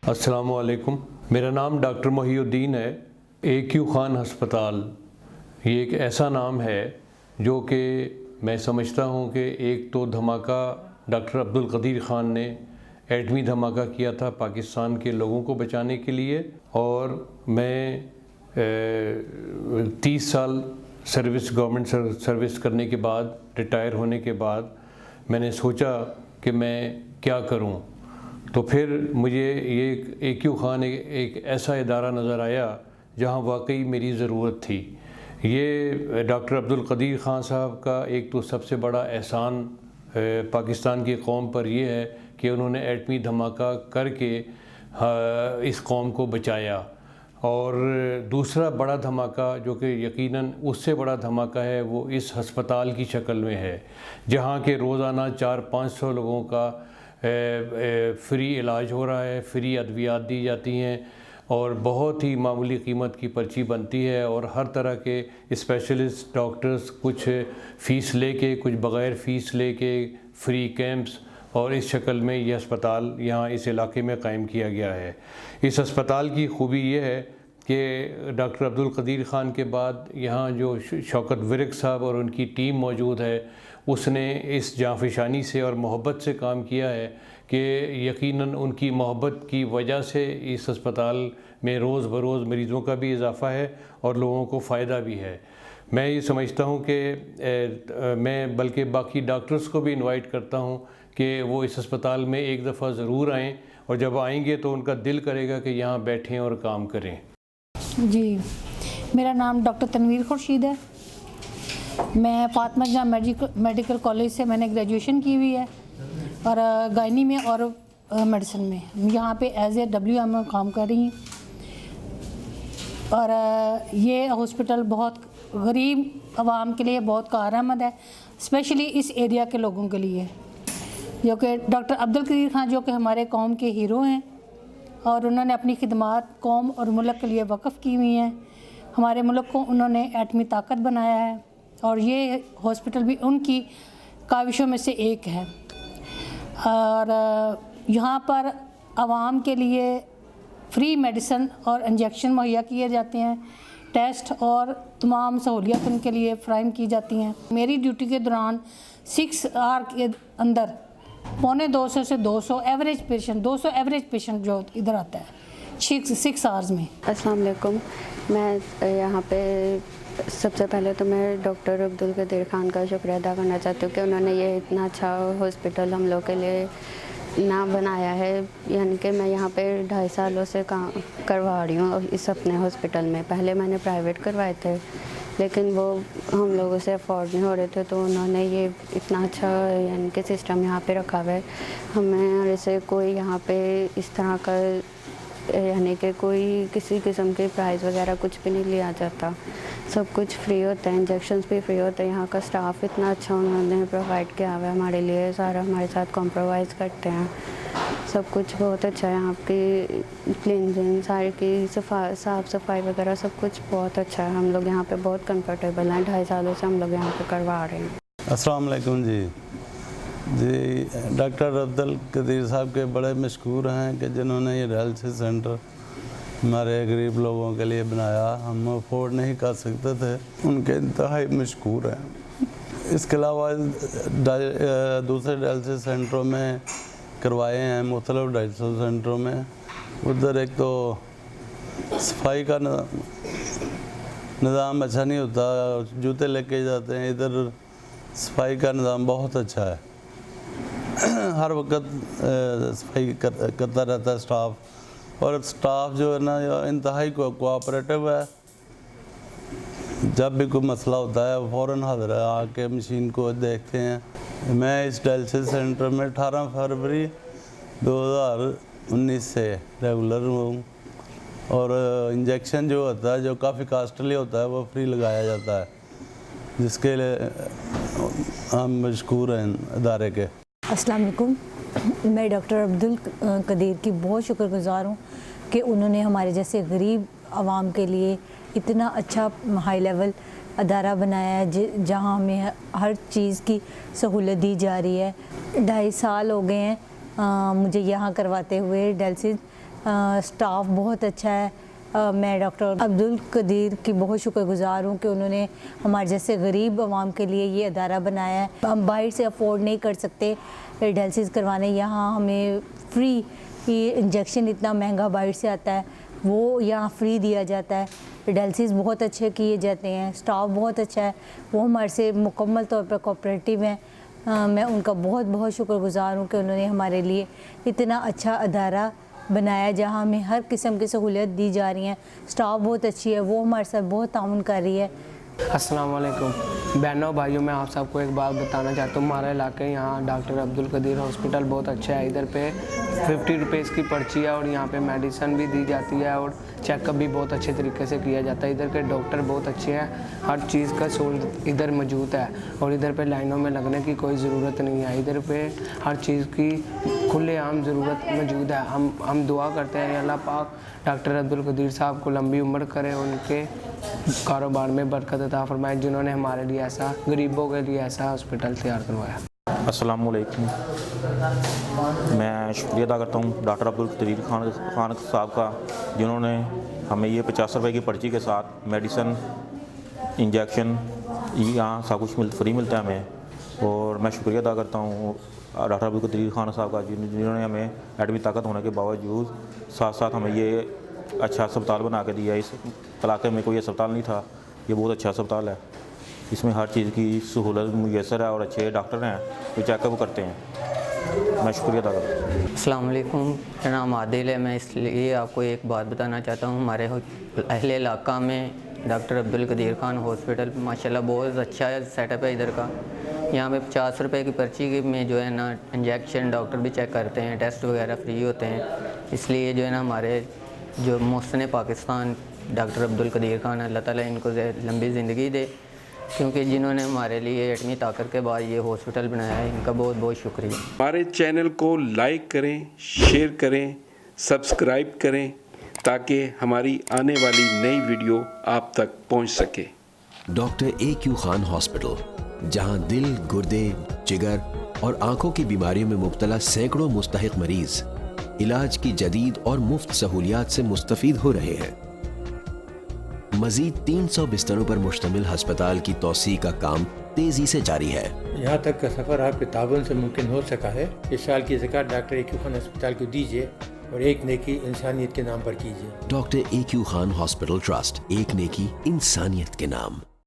अस्सलामु अलैकुम। मेरा नाम डॉक्टर मोहिउद्दीन है। AQ खान हस्पताल ये एक ऐसा नाम है जो कि मैं समझता हूँ कि एक तो धमाका डॉक्टर अब्दुल कदीर ख़ान ने एटमी धमाका किया था पाकिस्तान के लोगों को बचाने के लिए, और मैं 30 साल गवर्नमेंट सर्विस करने के बाद, रिटायर होने के बाद मैंने सोचा कि मैं क्या करूं। तो फिर मुझे ये AQ खान एक ऐसा इदारा नज़र आया जहां वाकई मेरी ज़रूरत थी। ये डॉक्टर अब्दुल कदीर ख़ान साहब का एक तो सबसे बड़ा एहसान पाकिस्तान की कौम पर यह है कि उन्होंने एटमी धमाका करके इस कौम को बचाया। और दूसरा बड़ा धमाका जो कि यकीनन उससे बड़ा धमाका है वो इस हस्पताल की शक्ल में है, जहाँ के रोज़ाना 400-500 लोगों का फ्री इलाज हो रहा है, फ्री अद्वियात दी जाती हैं और बहुत ही मामूली कीमत की पर्ची बनती है, और हर तरह के स्पेशलिस्ट डॉक्टर्स कुछ फ़ीस लेके कुछ बग़ैर फ़ीस लेके फ्री कैंप्स, और इस शक्ल में ये अस्पताल यहाँ इस इलाके में कायम किया गया है। इस अस्पताल की खूबी ये है कि डॉक्टर अब्दुल कदीर ख़ान के बाद यहाँ जो शौकत विरक साहब और उनकी टीम मौजूद है, उसने इस जाँफशानी से और मोहब्बत से काम किया है कि यकीनन उनकी मोहब्बत की वजह से इस अस्पताल में रोज़ बरोज़ मरीज़ों का भी इजाफ़ा है और लोगों को फ़ायदा भी है। मैं ये समझता हूँ कि मैं बल्कि बाकी डॉक्टर्स को भी इनवाइट करता हूँ कि वो इस अस्पताल में एक दफ़ा ज़रूर आएँ, और जब आएंगे तो उनका दिल करेगा कि यहाँ बैठें और काम करें। जी, मेरा नाम डॉक्टर तनवीर खुर्शीद है। मैं फातिमा जहाँ मेडिकल कॉलेज से मैंने ग्रेजुएशन की हुई है और गायनी में और मेडिसिन में यहाँ पे एज ए WM काम कर रही हूँ। और ये हॉस्पिटल बहुत गरीब आवाम के लिए बहुत कारआमद है, स्पेशली इस एरिया के लोगों के लिए, जो कि डॉक्टर अब्दुल कदीर ख़ान जो कि हमारे कौम के हीरो हैं और उन्होंने अपनी खिदमात कौम और मुल्क के लिए वक़्फ़ की हुई हैं। हमारे मुल्क को उन्होंने एटमी ताकत बनाया है और ये हॉस्पिटल भी उनकी काविशों में से एक है। और यहाँ पर आवाम के लिए फ्री मेडिसिन और इंजेक्शन मुहैया किए जाते हैं, टेस्ट और तमाम सहूलियत उनके लिए फ़राहम की जाती हैं। मेरी ड्यूटी के दौरान 6 आवर के अंदर 150 से 200 एवरेज पेशेंट जो इधर आता है 6 आवर्स में। अस्सलाम वालेकुम। मैं यहाँ पे सबसे पहले तो मैं डॉक्टर अब्दुल कदीर ख़ान का शुक्रिया अदा करना चाहती हूँ कि उन्होंने ये इतना अच्छा हॉस्पिटल हम लोग के लिए नाम बनाया है। यानी कि मैं यहाँ पे 2.5 सालों से काम करवा रही हूँ इस अपने हॉस्पिटल में। पहले मैंने प्राइवेट करवाए थे लेकिन वो हम लोगों से अफोर्ड नहीं हो रहे थे, तो उन्होंने ये इतना अच्छा यानी कि सिस्टम यहाँ पे रखा हुआ है। हमें जैसे कोई यहाँ पे इस तरह का यानी कि कोई किसी किस्म के प्राइस वगैरह कुछ भी नहीं लिया जाता, सब कुछ फ्री होता है, इंजेक्शन्स भी फ्री होते हैं। यहाँ का स्टाफ इतना अच्छा उन्होंने प्रोवाइड किया हुआ है हमारे लिए, सारा हमारे साथ कॉम्प्रोमाइज़ करते हैं, सब कुछ बहुत अच्छा है। यहाँ की क्लीनिंग सारी की साफ़ सफाई वगैरह सब कुछ बहुत अच्छा है। हम लोग यहाँ पे बहुत कंफर्टेबल हैं, 2.5 सालों से हम लोग यहाँ पे करवा रहे हैं। अस्सलाम वालेकुम जी। डॉक्टर अब्दुल कदीर साहब के बड़े मशहूर हैं कि जिन्होंने ये डायलिसिस सेंटर हमारे गरीब लोगों के लिए बनाया, हम अफोर्ड नहीं कर सकते थे, उनके इंतहाई मशहूर हैं। इसके अलावा दूसरे डायलिसिस सेंटरों में करवाए हैं, मुख्तलिफ डायलिसिस सेंटरों में। उधर एक तो सफाई का निज़ाम अच्छा नहीं होता, जूते लेके जाते हैं, इधर सफाई का निज़ाम बहुत अच्छा है। हर वक्त सफाई करता रहता है स्टाफ, और स्टाफ जो है ना इंतहाई कोऑपरेटिव है। जब भी कोई मसला होता है फ़ौरन हाज़िर है, आके मशीन को देखते हैं। मैं इस डायलिसिस सेंटर में 18 फरवरी 2019 से रेगुलर हूँ, और इंजेक्शन जो होता है जो काफ़ी कास्टली होता है वो फ्री लगाया जाता है, जिसके लिए हम मशकूर हैं इदारे के। अस्सलाम वालेकुम। मैं डॉक्टर अब्दुल कदीर की बहुत शुक्रगुज़ार हूँ कि उन्होंने हमारे जैसे गरीब आवाम के लिए इतना अच्छा हाई लेवल अदारा बनाया है जहाँ हमें हर चीज़ की सहूलत दी जा रही है। 2.5 साल हो गए हैं मुझे यहाँ करवाते हुए डायलिसिस। स्टाफ बहुत अच्छा है। मैं डॉक्टर अब्दुल कदीर की बहुत शुक्रगुजार हूँ कि उन्होंने हमारे जैसे गरीब आवाम के लिए ये अदारा बनाया है। हम बाहर से अफोर्ड नहीं कर सकते डायलिसिस करवाने, यहाँ हमें फ्री, ये इंजेक्शन इतना महंगा बाहर से आता है वो यहाँ फ्री दिया जाता है। डायलिसिस बहुत अच्छे किए जाते हैं, स्टाफ बहुत अच्छा है, वो हमारे से मुकम्मल तौर पर कोऑपरेटिव हैं। मैं उनका बहुत बहुत शुक्रगुजार हूँ कि उन्होंने हमारे लिए इतना अच्छा अदारा बनाया जहाँ हमें हर किस्म की सहूलियत दी जा रही हैं। स्टाफ बहुत अच्छी है, वो हमारे साथ बहुत ताउन कर रही है। अस्सलाम वालेकुम बहनों भाइयों, मैं आप सबको एक बात बताना चाहता हूँ। हमारे इलाके यहाँ डॉक्टर अब्दुल कदीर हॉस्पिटल बहुत अच्छा है। इधर पे 50 रुपीज़ की पर्ची है और यहाँ पे मेडिसिन भी दी जाती है और चेकअप भी बहुत अच्छे तरीके से किया जाता है। इधर के डॉक्टर बहुत अच्छे हैं, हर चीज़ का सहूलत इधर मौजूद है और इधर पे लाइनों में लगने की कोई ज़रूरत नहीं है। इधर पे हर चीज़ की खुलेआम ज़रूरत मौजूद है। हम दुआ करते हैं अल्लाह पाक डॉक्टर अब्दुल कदीर साहब को लंबी उम्र करे, उनके कारोबार में बरकत अता फरमाए, जिन्होंने हमारे लिए ऐसा, गरीबों के लिए ऐसा हॉस्पिटल तैयार करवाया। अस्सलाम वालेकुम। मैं शुक्रिया अदा करता हूँ डॉक्टर अब्दुल कदीर खान साहब का, जिन्होंने हमें ये 50 रुपये की पर्ची के साथ मेडिसन, इंजेक्शन, यहाँ सब कुछ फ्री मिलता है हमें। और मैं शुक्रिया अदा करता हूँ डॉक्टर अब्दुल कदीर खान साहब का, जिन्होंने हमें एडमी ताकत होने के बावजूद साथ साथ हमें ये अच्छा अस्पताल बना के दिया। इस इलाके में कोई अस्पताल नहीं था, ये बहुत अच्छा अस्पताल है। इसमें हर चीज़ की सहूलत मुयसर है और अच्छे डॉक्टर हैं जो चेकअप करते हैं। मैं शुक्रिया अदा करता हूँ। अस्सलाम वालेकुम, मेरा नाम आदिल है। मैं इसलिए आपको एक बात बताना चाहता हूँ। हमारे अहले इलाका में डॉक्टर अब्दुल कदीर खान हॉस्पिटल माशाल्लाह बहुत अच्छा सेटअप है इधर का। यहाँ पे 50 रुपये की पर्ची में जो है ना इंजेक्शन, डॉक्टर भी चेक करते हैं, टेस्ट वगैरह फ्री होते हैं। इसलिए जो है ना हमारे जो मोहसिन पाकिस्तान डॉक्टर अब्दुल कदीर खान, अल्लाह ताला इनको लंबी ज़िंदगी दे, क्योंकि जिन्होंने हमारे लिए एटमी ताकत के बाद ये हॉस्पिटल बनाया है, इनका बहुत बहुत शुक्रिया। हमारे चैनल को लाइक करें, शेयर करें, सब्सक्राइब करें ताकि हमारी आने वाली नई वीडियो आप तक पहुंच सके। डॉक्टर AQ खान हॉस्पिटल, जहां दिल, गुर्दे, जिगर और आंखों की बीमारियों में मुब्तला सैकड़ों मुस्तहिक मरीज इलाज की जदीद और मुफ्त सहूलियात से मुस्तफीद हो रहे हैं। मजीद 300 बिस्तरों पर मुश्तमिल हस्पताल की तौसी का काम तेजी से जारी है। यहाँ तक का सफ़र आपके ताबन से मुमकिन हो सका है। इस साल की ज़कात डॉक्टर AQ खान अस्पताल को दीजिए और एक नेकी इंसानियत के नाम पर कीजिए। Doctor AQ Khan hospital trust, एक नेकी इंसानियत के नाम।